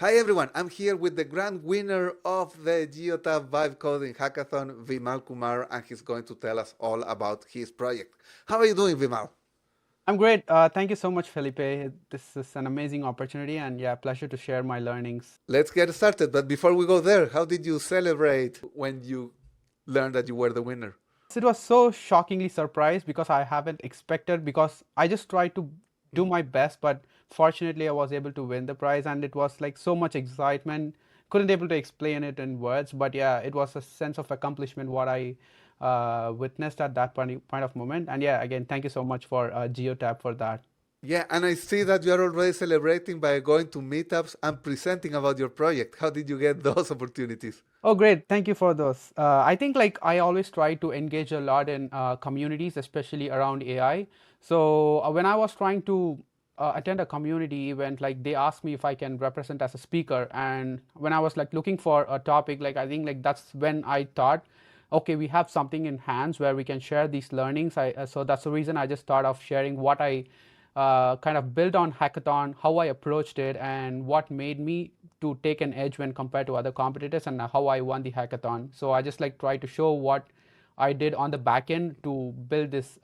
Hi everyone, I'm here with the grand winner of the Geotab Vibe Coding Hackathon, Vimal Kumar, and he's going to tell us all about his project. How are you doing, Vimal? I'm great. Thank you so much, Felipe. This is an amazing opportunity and yeah, pleasure to share my learnings. Let's get started, but before we go there, how did you celebrate when you learned that you were the winner? It was so shockingly surprised because I haven't expected because I just tried to do my best, but fortunately I was able to win the prize and it was like so much excitement. Couldn't able to explain it in words, but yeah, it was a sense of accomplishment what I witnessed at that point of moment. And yeah, again, thank you so much for Geotab for that. Yeah, and I see that you are already celebrating by going to meetups and presenting about your project. How did you get those opportunities? Oh, great. Thank you for those. I think like I always try to engage a lot in communities, especially around AI. So when I was trying to attend a community event, like they asked me if I can represent as a speaker. And when I was like looking for a topic, like I think like that's when I thought, okay, we have something in hands where we can share these learnings. So that's the reason I just thought of sharing what I kind of built on Hackathon, how I approached it, and what made me to take an edge when compared to other competitors, and how I won the hackathon. So I just like try to show what I did on the back end to build this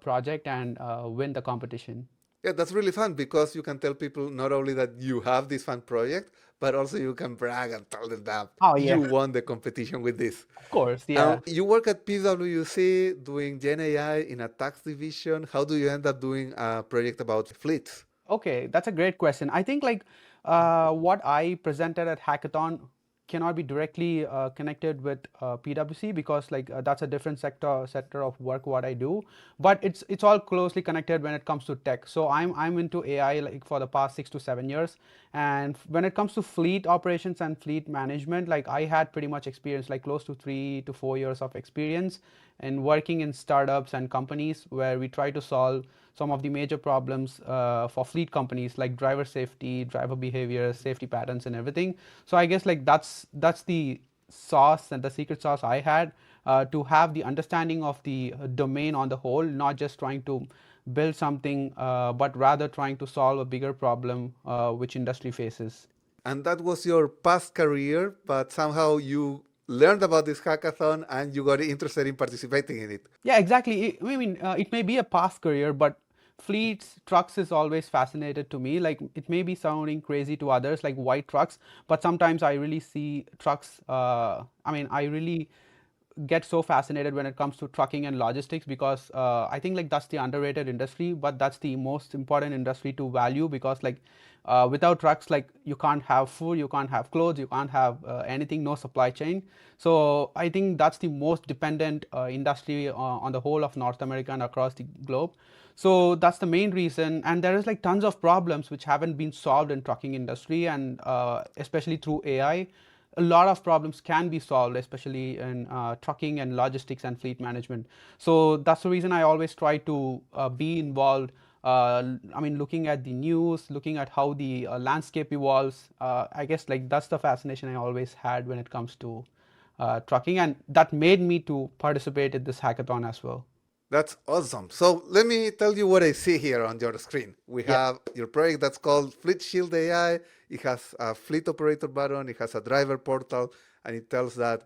project and win the competition. Yeah, that's really fun because you can tell people not only that you have this fun project, but also you can brag and tell them that Oh you yeah, won the competition with this. of course, yeah. You work at PwC doing Gen AI in a tax division. How do you end up doing a project about fleets? Okay, that's a great question. I think like what I presented at Hackathon cannot be directly connected with PwC because like that's a different sector of work what I do, but it's all closely connected when it comes to tech. So I'm into AI like for the past 6 to 7 years, and when it comes to fleet operations and fleet management, like I had pretty much experience like close to 3 to 4 years of experience in working in startups and companies where we try to solve some of the major problems for fleet companies like driver safety, driver behavior, safety patterns, and everything. So I guess like that's the sauce and the secret sauce I had to have the understanding of the domain on the whole, not just trying to build something, but rather trying to solve a bigger problem which industry faces. And that was your past career, but somehow you learned about this hackathon and you got interested in participating in it. Yeah, exactly. I mean, it may be a past career, but fleets, trucks is always fascinated to me. Like, it may be sounding crazy to others, like white trucks, but sometimes I really see trucks. I mean, I really get so fascinated when it comes to trucking and logistics because I think like that's the underrated industry, but that's the most important industry to value because like without trucks, like you can't have food, you can't have clothes, you can't have anything, no supply chain. So I think that's the most dependent industry on the whole of North America and across the globe. So that's the main reason, and there is like tons of problems which haven't been solved in trucking industry, and especially through AI a lot of problems can be solved, especially in trucking and logistics and fleet management. So that's the reason I always try to be involved. I mean, looking at the news, looking at how the landscape evolves. I guess like that's the fascination I always had when it comes to trucking, and that made me to participate in this hackathon as well. That's awesome. So let me tell you what I see here on your screen. We Yeah. have your project that's called FleetShield AI. It has a fleet operator button, it has a driver portal, and it tells that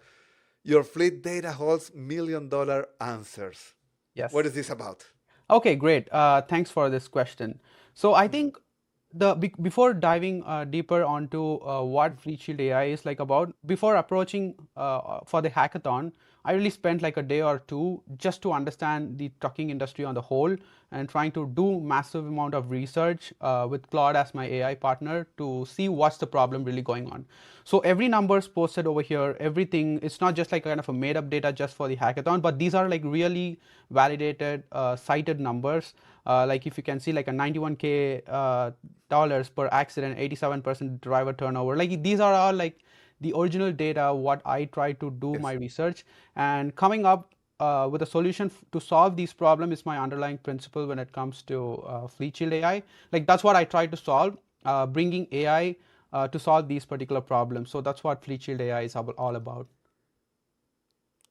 your fleet data holds $1 million answers. What Yes. is this about? Okay, great. Thanks for this question. So I think before diving deeper onto what FleetShield AI is like about, before approaching for the hackathon, I really spent like a day or two just to understand the trucking industry on the whole and trying to do massive amount of research with Claude as my AI partner to see what's the problem really going on. So every numbers posted over here, everything, it's not just like kind of a made up data just for the hackathon, but these are like really validated, cited numbers. Like if you can see like a 91K dollars per accident, 87% driver turnover. Like these are all like the original data, what I try to do my Yes. research, and coming up with a solution to solve these problems is my underlying principle when it comes to FleetShield AI. Like that's what I try to solve, bringing AI to solve these particular problems. So that's what FleetShield AI is all about.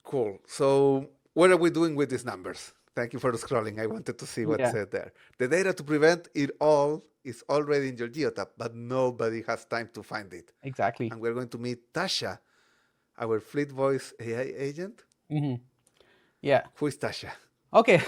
Cool. So what are we doing with these numbers? Thank you for scrolling. I wanted to see what Yeah, said there. The data to prevent it all is already in your Geotab, but nobody has time to find it. exactly. And we're going to meet Tasha, our Fleet Voice AI agent. Hmm. Yeah. Who is Tasha? Okay,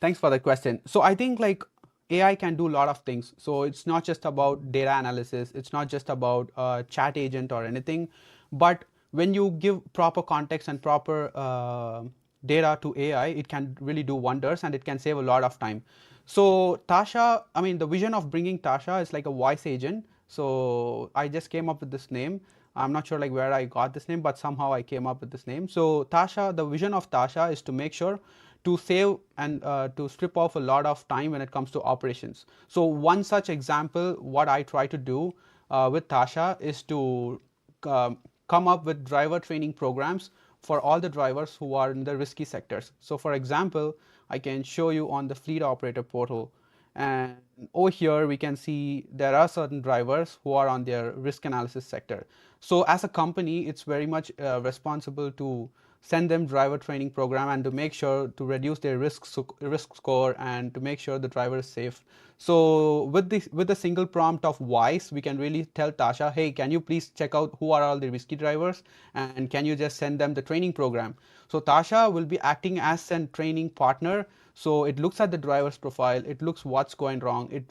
thanks for the question. So I think like AI can do a lot of things. So it's not just about data analysis. It's not just about chat agent or anything, but when you give proper context and proper data to AI, it can really do wonders and it can save a lot of time. So Tasha, I mean, the vision of bringing Tasha is like a voice agent. So I just came up with this name. I'm not sure like where I got this name, but somehow I came up with this name. So Tasha, the vision of Tasha is to make sure to save and to strip off a lot of time when it comes to operations. So one such example, what I try to do with Tasha is to come up with driver training programs for all the drivers who are in the risky sectors. So for example, I can show you on the fleet operator portal, and over here we can see there are certain drivers who are on their risk analysis sector. So as a company, it's very much responsible to send them driver training program and to make sure to reduce their risk score and to make sure the driver is safe. So with the single prompt of voice, we can really tell Tasha, hey, can you please check out who are all the risky drivers and can you just send them the training program. So Tasha will be acting as a training partner. So it looks at the driver's profile, it looks what's going wrong, it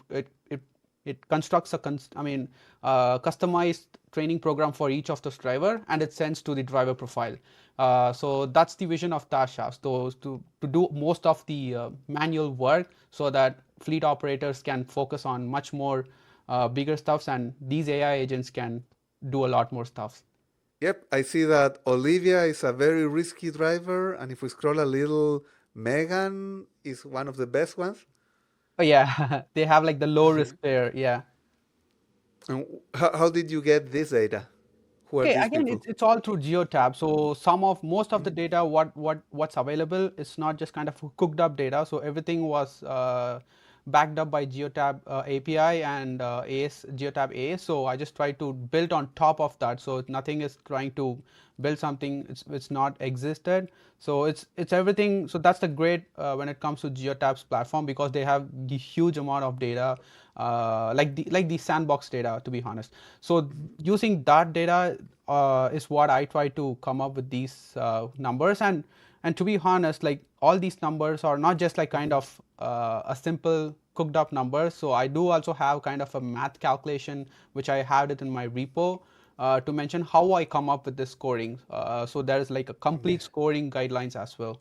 constructs a customized training program for each of those driver and it sends to the driver profile. So that's the vision of Tasha. So to do most of the manual work so that fleet operators can focus on much more bigger stuffs and these AI agents can do a lot more stuff. Yep, I see that Olivia is a very risky driver, and if we scroll a little, Megan is one of the best ones. Oh yeah, they have like the low risk there. Yeah. And how did you get this data? Who are Okay, these again, people? it's all through Geotab. So most of the data, what's available, it's not just kind of cooked up data. So everything was backed up by Geotab API and AS Geotab AS. So I just try to build on top of that. So nothing is trying to build something it's not existed. So it's everything. So that's the great when it comes to Geotab's platform because they have the huge amount of data, like the sandbox data, to be honest. So using that data is what I try to come up with these numbers. And to be honest, like all these numbers are not just like kind of a simple cooked up numbers. So I do also have kind of a math calculation which I have it in my repo to mention how I come up with this scoring. So there is like a Yeah. complete scoring guidelines as well.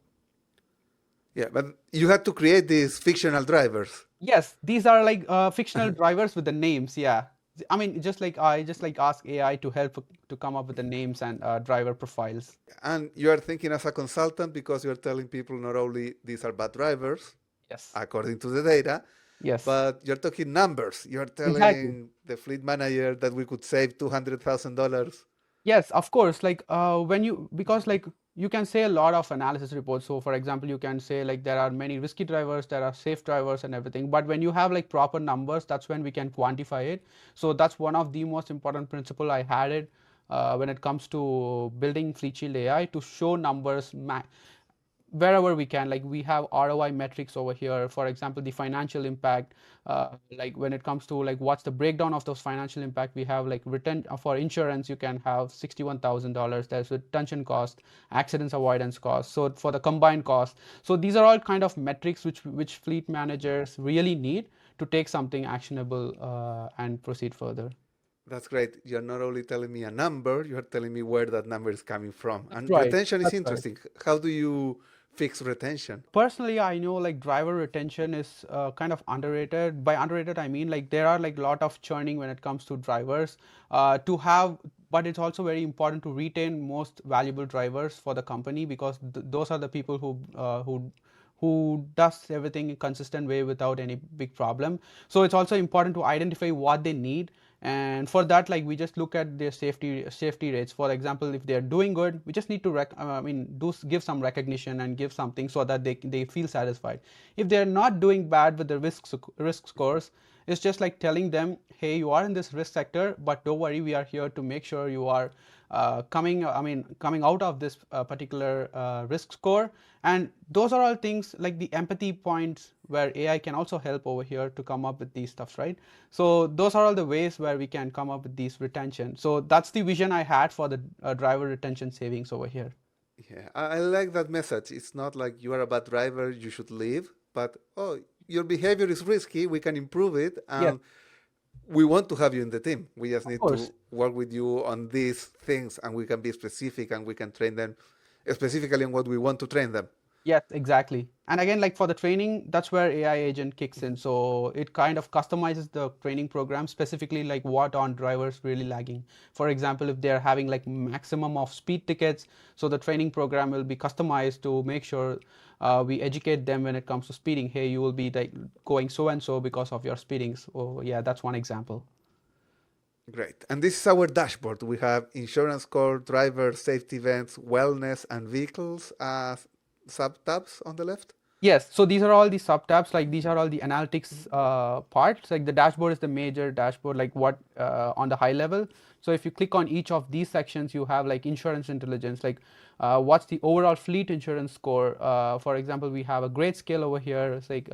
Yeah, but you had to create these fictional drivers. Yes, these are like fictional drivers with the names. Yeah, I mean, just like I just like ask AI to help to come up with the names and driver profiles. And you are thinking as a consultant because you're telling people not only these are bad drivers, Yes. according to the data, Yes. but you're talking numbers. You're Exactly. telling the fleet manager that we could save $200,000. Yes, of course. Like when you because like you can say a lot of analysis reports. So for example, you can say like there are many risky drivers, there are safe drivers and everything. But when you have like proper numbers, that's when we can quantify it. So that's one of the most important principle I had it when it comes to building FleetShield AI to show numbers wherever we can. Like we have ROI metrics over here, for example the financial impact, like when it comes to like what's the breakdown of those financial impact. We have like written for insurance you can have $61,000, there's retention cost, accidents avoidance cost, so for the combined cost. So these are all kind of metrics which fleet managers really need to take something actionable and proceed further. That's great. You're not only telling me a number, you're telling me where that number is coming from. That's And right. retention is That's right. interesting. How do you fix retention? Personally, I know like driver retention is kind of underrated. By underrated, I mean like there are like a lot of churning when it comes to drivers to have, but it's also very important to retain most valuable drivers for the company because those are the people who does everything in consistent way without any big problem. So it's also important to identify what they need, and for that like we just look at their safety rates. For example, if they're doing good, we just need to give some recognition and give something so that they feel satisfied. If they're not doing bad with the risk scores, it's just like telling them, hey, you are in this risk sector, but don't worry, we are here to make sure you are coming out of this particular risk score. And those are all things like the empathy points where AI can also help over here to come up with these stuffs, right? So those are all the ways where we can come up with these retention. So that's the vision I had for the driver retention savings over here. Yeah, I like that message. It's not like you are a bad driver, you should leave, but oh, your behavior is risky, we can improve it, Yes, and we want to have you in the team. We just of need course. to work with you on these things, and we can be specific and we can train them specifically on what we want to train them. Yes, exactly. And again, like for the training, that's where AI agent kicks in. Mhm. So it kind of customizes the training program specifically like what on drivers really lagging. For example, if they're having like maximum of speed tickets, so the training program will be customized to make sure we educate them when it comes to speeding. Hey, you will be like going so and so because of your speeding. So yeah, that's one example. Great. And this is our dashboard. We have insurance score, driver, safety events, wellness, and vehicles as sub tabs on the left. Yes, so these are all the sub tabs, like these are all the analytics Mhm. parts. Like the dashboard is the major dashboard, like what on the high level. So if you click on each of these sections, you have like insurance intelligence, like what's the overall fleet insurance score. For example, we have a grade scale over here. It's like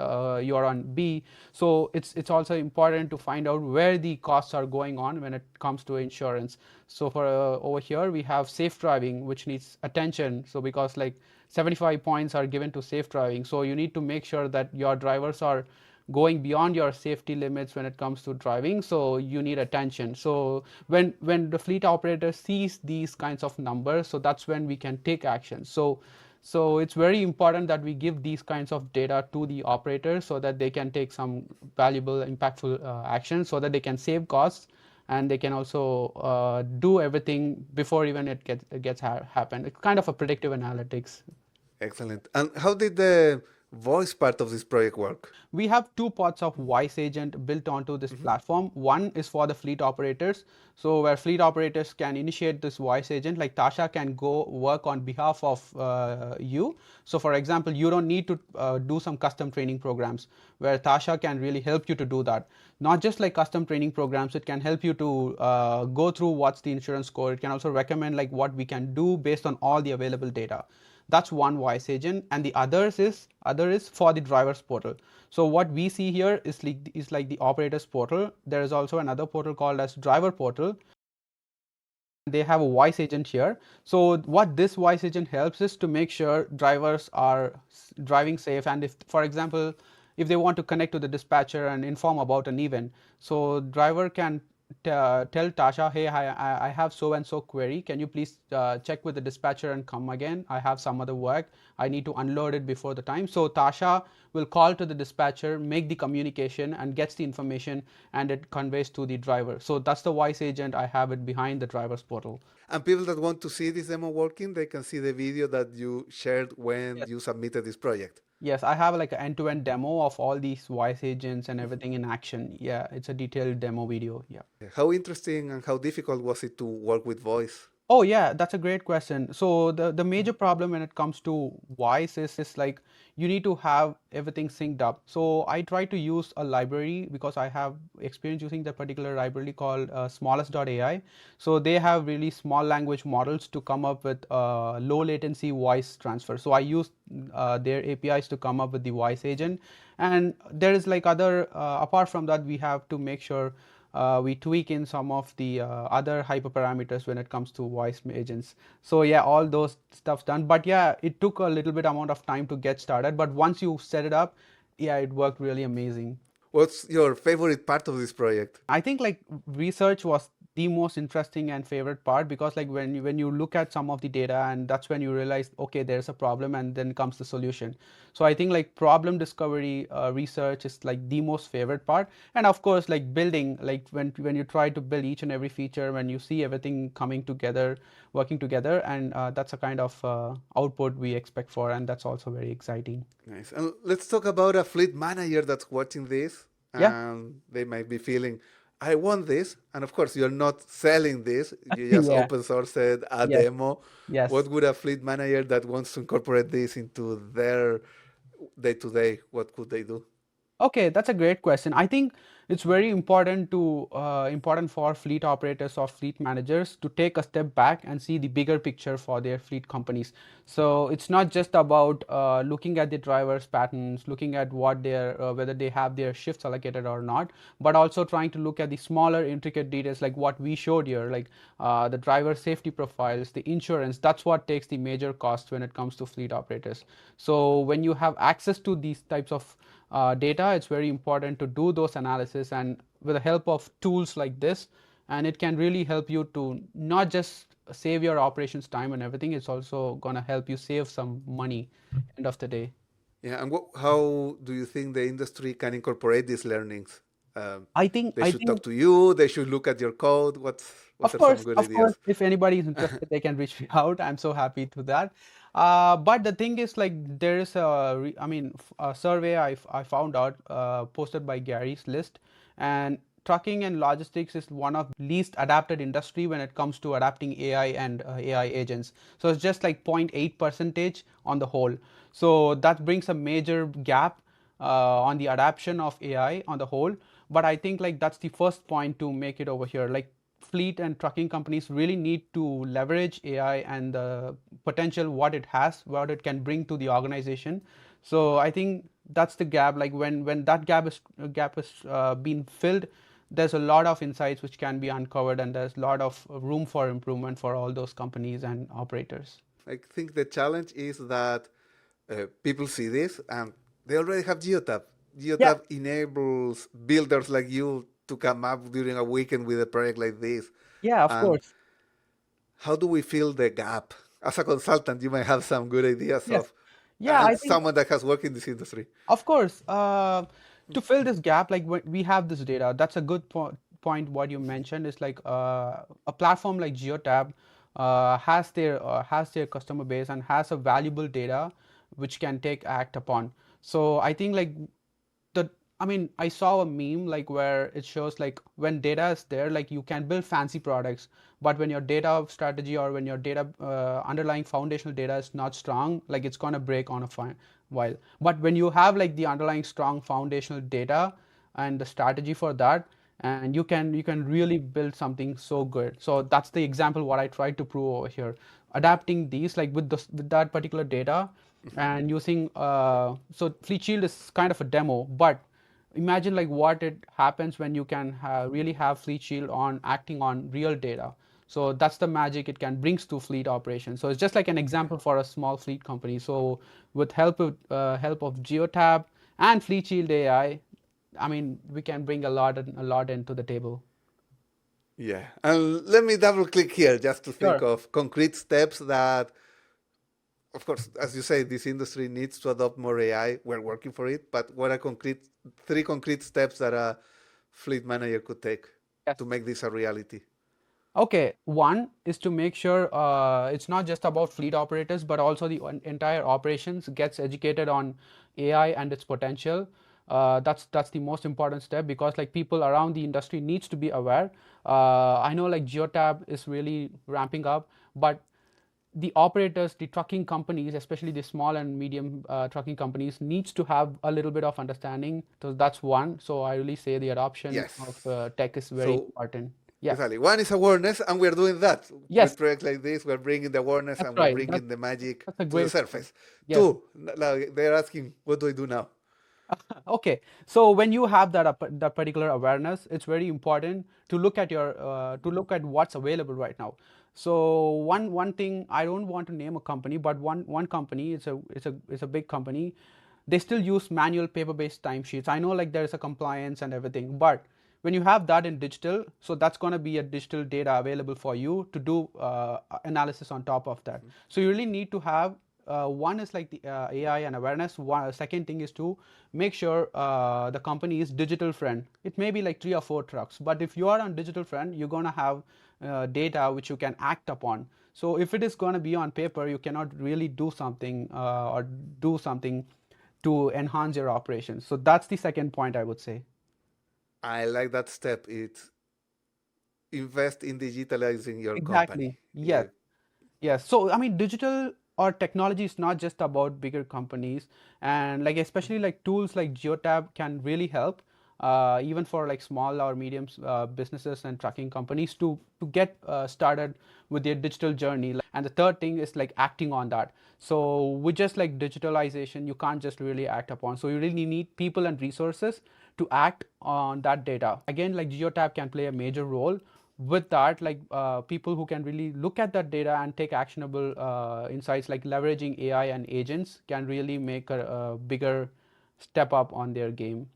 you're on B. So it's also important to find out where the costs are going on when it comes to insurance. So for over here, we have safe driving, which needs attention. So because like 75 points are given to safe driving. So you need to make sure that your drivers are going beyond your safety limits when it comes to driving. So you need attention. So when the fleet operator sees these kinds of numbers, so that's when we can take action. So it's very important that we give these kinds of data to the operators so that they can take some valuable, impactful action so that they can save costs and they can also do everything before even it gets happen. It's kind of a predictive analytics. Excellent. And how did the voice part of this project work? We have two parts of voice agent built onto this Mhm. platform. One is for the fleet operators. So where fleet operators can initiate this voice agent, like Tasha can go work on behalf of you. So for example, you don't need to do some custom training programs where Tasha can really help you to do that. Not just like custom training programs, it can help you to go through what's the insurance score. It can also recommend like what we can do based on all the available data. That's one voice agent, and the other is for the drivers portal. So what we see here is like the operators portal. There is also another portal called as driver portal. They have a voice agent here. So what this voice agent helps is to make sure drivers are driving safe, and if for example if they want to connect to the dispatcher and inform about an event, so driver can tell Tasha, hey, I have so and so query. Can you please check with the dispatcher and come again? I have some other work. I need to unload it before the time. So Tasha will call to the dispatcher, make the communication, and gets the information, and it conveys to the driver. So that's the voice agent. I have it behind the driver's portal. And people that want to see this demo working, they can see the video that you shared when Yes. you submitted this project. Yes, I have like an end-to-end demo of all these voice agents and Mhm. everything in action. Yeah, it's a detailed demo video. Yeah. How interesting and how difficult was it to work with voice? Oh yeah, that's a great question. So the major problem when it comes to voice is like you need to have everything synced up. So I try to use a library because I have experience using that particular library called smallest.ai. So they have really small language models to come up with low latency voice transfer. So I use their APIs to come up with the voice agent. And there is like other apart from that, we have to make sure we tweak in some of the other hyperparameters when it comes to voice agents. So yeah, all those stuff's done. But yeah, it took a little bit amount of time to get started. But once you set it up, yeah, it worked really amazing. What's your favorite part of this project? I think like research was the most interesting and favorite part because like when you look at some of the data and that's when you realize okay there's a problem and then comes the solution. So I think like problem discovery research is like the most favorite part, and of course like building, like when you try to build each and every feature, when you see everything coming together, working together, and that's a kind of output we expect for, and that's also very exciting. Nice. And let's talk about a fleet manager that's watching this Yeah. and they might be feeling, I want this. And of course, you're not selling this, you just Yeah. open sourced a Yes. demo. What Yes. would a fleet manager that wants to incorporate this into their day to day, what could they do? Okay, that's a great question. I think it's very important to important for fleet operators or fleet managers to take a step back and see the bigger picture for their fleet companies. So it's not just about looking at the drivers' patterns, looking at what their whether they have their shifts allocated or not, but also trying to look at the smaller intricate details like what we showed here, like the driver safety profiles, the insurance. That's what takes the major cost when it comes to fleet operators. So when you have access to these types of data, it's very important to do those analysis, and with the help of tools like this, and it can really help you to not just save your operations time and everything, it's also going to help you save some money end of the day. Yeah, and how do you think the industry can incorporate these learnings? Um, I think they I should talk think to you. They should look at your code. What are some good Of course, ideas? if anybody is interested, they can reach me out. I'm so happy to that. But the thing is, like, there is a survey I found out posted by Gary's List, and trucking and logistics is one of the least adapted industry when it comes to adapting AI and AI agents. So it's just like 0.8 percentage on the whole. So that brings a major gap on the adaptation of AI on the whole. But I think like that's the first point to make it over here. Like fleet and trucking companies really need to leverage AI and the potential what it has, what it can bring to the organization. So I think that's the gap. Like when that gap is being filled, there's a lot of insights which can be uncovered, and there's a lot of room for improvement for all those companies and operators. I think the challenge is that people see this and they already have Geotab. Yeah, Geotab enables builders like you to come up during a weekend with a project like this. yeah, of And course. how do we fill the gap? As a consultant, you might have some good ideas Yes. of, Yeah, and I think someone that has worked in this industry. of course, to fill this gap, like we have this data. That's a good point. What you mentioned is like a platform like Geotab has their customer base and has a valuable data which can take act upon. So I think like the I mean, I saw a meme like where it shows like when data is there, like you can build fancy products, but when your data strategy or when your data underlying foundational data is not strong, like it's gonna break on a while. But when you have like the underlying strong foundational data and the strategy for that, and you can really build something so good. So that's the example what I tried to prove over here. Adapting these like with that particular data and using so Fleet Shield is kind of a demo, but imagine like what it happens when you can really have Fleet Shield on acting on real data. So that's the magic it can brings to fleet operations. So it's just like an Yeah. example for a small fleet company. So with help of Geotab and Fleet Shield AI, I mean we can bring a lot into the table. Yeah. And let me double click here just to think Sure. of concrete steps that, of course, as you say, this industry needs to adopt more AI. We're working for it. But what are three concrete steps that a fleet manager could take Yes. to make this a reality? Okay, one is to make sure it's not just about fleet operators, but also the entire operations gets educated on AI and its potential. That's the most important step because like people around the industry needs to be aware. I know like Geotab is really ramping up, but the operators, the trucking companies, especially the small and medium trucking companies, needs to have a little bit of understanding. So that's one. So I really say the adoption of Yes. tech is very So, important. Yeah. exactly. One is awareness, and we're doing that Yes, with projects like this. We're bringing the awareness that's and we're right. That's bringing the magic that's a to the great point. surface. Yes. Two, like they're asking, what do I do now? Okay. So when you have that particular awareness, it's very important to look at your to look at what's available right now. So one thing, I don't want to name a company, but one company, it's a big company. They still use manual paper-based timesheets. I know like there is a compliance and everything, but when you have that in digital, so that's going to be a digital data available for you to do analysis on top of that. So you really need to have one is like the AI and awareness. One second thing is to make sure the company is digital friend. It may be like 3 or 4 trucks, but if you are on digital friend, you're gonna have data which you can act upon. So if it is gonna be on paper, you cannot really do something or do something to enhance your operations. So that's the second point I would say. I like that step. It's invest in digitalizing your company. Exactly. Yes. Yes. So I mean, digital. our technology is not just about bigger companies, and like especially like tools like Geotab can really help, even for like small or medium businesses and trucking companies to get started with their digital journey. And the third thing is like acting on that. So with just like digitalization, you can't just really act upon. So you really need people and resources to act on that data. Again, like Geotab can play a major role with that, like people who can really look at that data and take actionable insights, like leveraging AI and agents can really make a bigger step up on their game.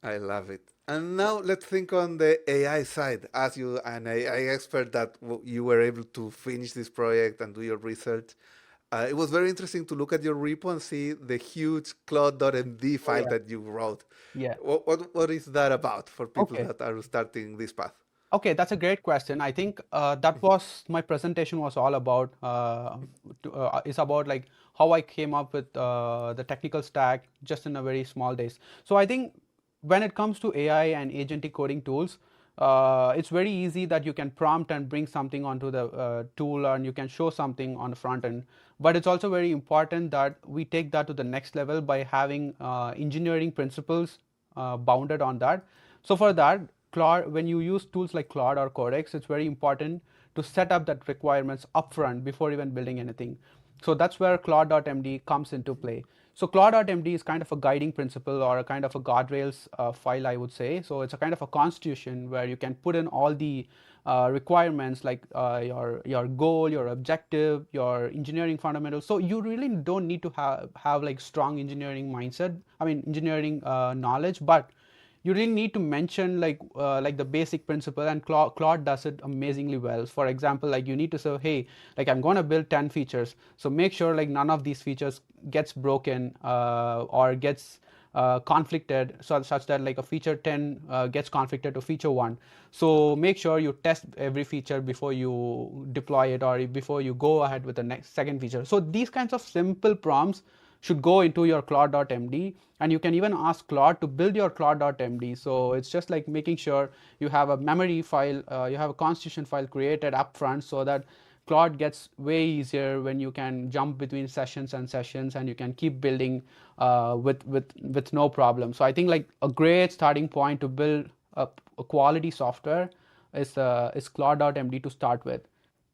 I love it. And now let's think on the AI side. As you an AI expert that you were able to finish this project and do your research, it was very interesting to look at your repo and see the huge Claude.md Oh file yeah, that you wrote. yeah. What is that about for people Okay. that are starting this path? Okay, that's a great question. I think that was my presentation was all about. Is about like how I came up with the technical stack just in a very small days. So I think when it comes to AI and agentic coding tools, it's very easy that you can prompt and bring something onto the tool, and you can show something on the front end. But it's also very important that we take that to the next level by having engineering principles bounded on that. So for that, Claude, when you use tools like Claude or Codex, it's very important to set up that requirements upfront before even building anything. So that's where Claude.md comes into play. So Claude.md is kind of a guiding principle or a kind of a guardrails file, I would say. So it's a kind of a constitution where you can put in all the requirements like your goal, your objective, your engineering fundamentals. So you really don't need to have like strong engineering mindset. I mean engineering knowledge, but you really need to mention like the basic principle, and Claude does it amazingly well. For example, like you need to say, hey, like I'm going to build 10 features, so make sure like none of these features gets broken or gets conflicted, such that like a feature 10 gets conflicted to feature 1. So make sure you test every feature before you deploy it or before you go ahead with the next second feature. So these kinds of simple prompts should go into your Claude.md, and you can even ask Claude to build your Claude.md. So it's just like making sure you have a memory file, you have a constitution file created upfront, so that Claude gets way easier when you can jump between sessions and sessions, and you can keep building with no problem. So I think like a great starting point to build a quality software is Claude.md to start with.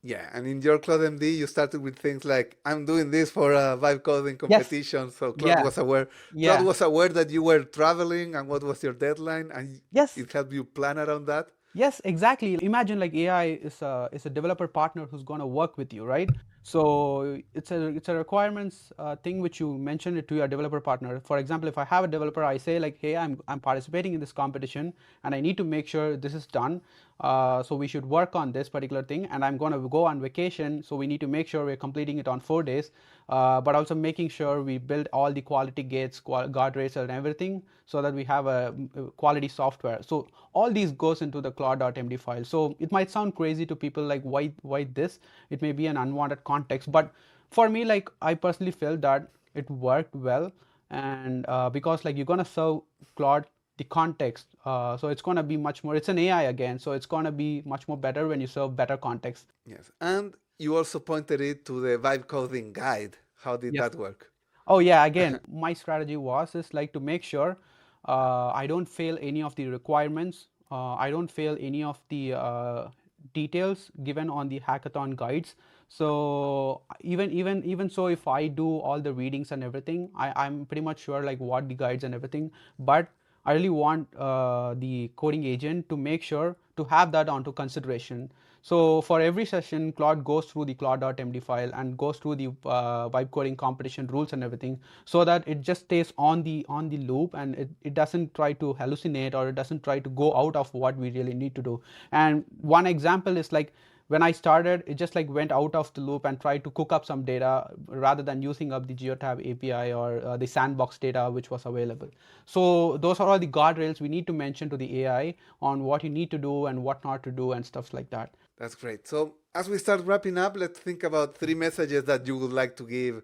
Yeah, and in your CloudMD, you started with things like, I'm doing this for a vibe coding Yes. competition. So Claude Yeah. was aware. Claude Yeah. was aware that you were traveling and what was your deadline, and Yes. it helped you plan around that. Yes, exactly. Imagine like AI is a developer partner who's going to work with you, right? So it's a requirements thing which you mention it to your developer partner. For example, if I have a developer, I say like, hey, I'm participating in this competition, and I need to make sure this is done. So we should work on this particular thing, and I'm going to go on vacation, so we need to make sure we're completing it on 4 days. But also making sure we build all the quality gates, guardrails, and everything, so that we have a quality software. So all these goes into the Claude.md file. So it might sound crazy to people like why this? It may be an unwanted context, but for me, like I personally felt that it worked well, and because like you're gonna serve Claude the context, so it's gonna be much more. It's an AI again, so it's gonna be much more better when you serve better context. Yes. And you also pointed it to the vibe coding guide. How did Yes. that work? Oh yeah, again, my strategy was is like to make sure I don't fail any of the requirements. I don't fail any of the details given on the hackathon guides. So even so, if I do all the readings and everything, I'm pretty much sure like what the guides and everything. But I really want the coding agent to make sure to have that onto consideration. So for every session, Claude goes through the Claude.md file and goes through the vibe coding competition rules and everything, so that it just stays on the loop, and it doesn't try to hallucinate, or it doesn't try to go out of what we really need to do. And one example is like when I started, it just like went out of the loop and tried to cook up some data rather than using up the Geotab API or the sandbox data which was available. So those are all the guardrails we need to mention to the AI on what you need to do and what not to do and stuff like that. That's great. So as we start wrapping up, let's think about three messages that you would like to give.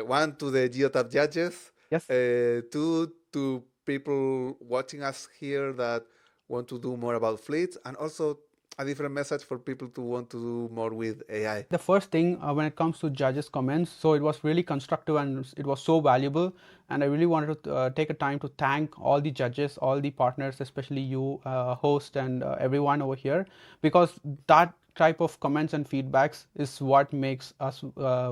One to the Geotab judges, Yes. two to people watching us here that want to do more about fleets, and also a different message for people to want to do more with AI? The first thing when it comes to judges' comments, so it was really constructive and it was so valuable. And I really wanted to take a time to thank all the judges, all the partners, especially you, host, and everyone over here, because that type of comments and feedbacks is what makes us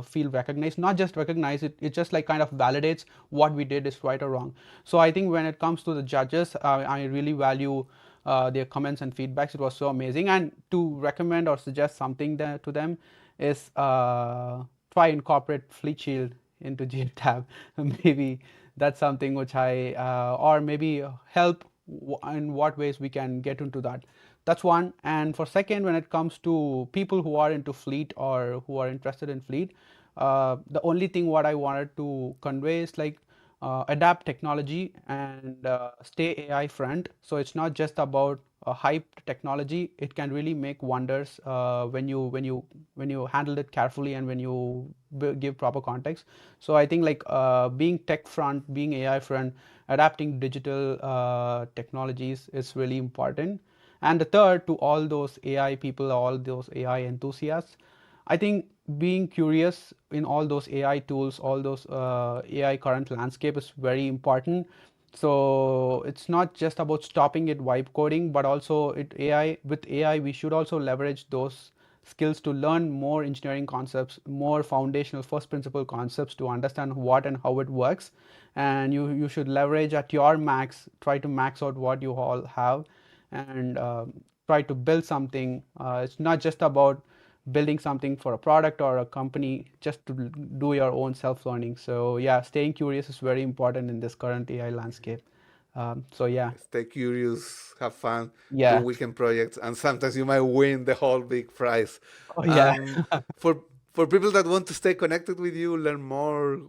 feel recognized. Not just recognize it, it just like kind of validates what we did is right or wrong. So I think when it comes to the judges, I really value their comments and feedbacks. It was so amazing. And to recommend or suggest something to them is try incorporate FleetShield into Geotab. Maybe that's something which or maybe help in what ways we can get into that. That's one. And for second, when it comes to people who are into Fleet or who are interested in Fleet, the only thing what I wanted to convey is like adapt technology and stay AI friend. So it's not just about hyped technology. It can really make wonders when you handle it carefully and when you give proper context. So I think like being tech front, being AI front, adapting digital technologies is really important. And the third, to all those AI people, all those AI enthusiasts, I think being curious in all those AI tools, all those AI current landscape is very important. So it's not just about stopping at vibe coding, but also with AI we should also leverage those skills to learn more engineering concepts, more foundational first principle concepts to understand what and how it works. And you should leverage at your max, try to max out what you all have, and try to build something. It's not just about building something for a product or a company, just to do your own self-learning. So yeah, staying curious is very important in this current AI landscape. So yeah. Stay curious, have fun, do Yeah. weekend projects, and sometimes you might win the whole big prize. Oh yeah. Um, for for people that want to stay connected with you, learn more,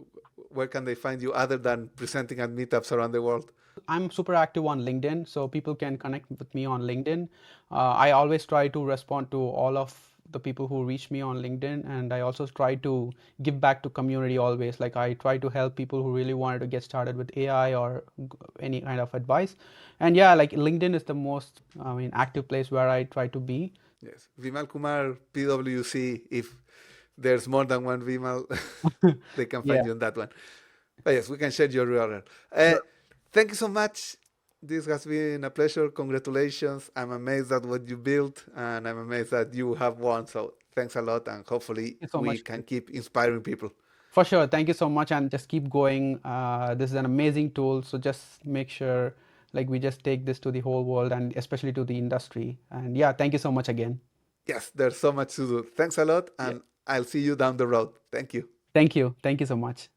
where can they find you other than presenting at meetups around the world? I'm super active on LinkedIn, so people can connect with me on LinkedIn. I always try to respond to all of the people who reach me on LinkedIn, and I also try to give back to community always. Like I try to help people who really wanted to get started with AI or any kind of advice. And yeah, like LinkedIn is the most, I mean, active place where I try to be. Yes, Vimal Kumar, PwC. If there's more than one Vimal, they can Yeah. find you on that one. But yes, we can share your URL. Thank you so much. This has been a pleasure. Congratulations. I'm amazed at what you built, and I'm amazed that you have won. So thanks a lot, and hopefully Thank you so we much. can keep inspiring people. For sure. Thank you so much, and just keep going. This is an amazing tool. So just make sure like we just take this to the whole world and especially to the industry. And yeah, thank you so much again. Yes, there's so much to do. Thanks a lot, Yeah. and I'll see you down the road. Thank you. Thank you. Thank you so much.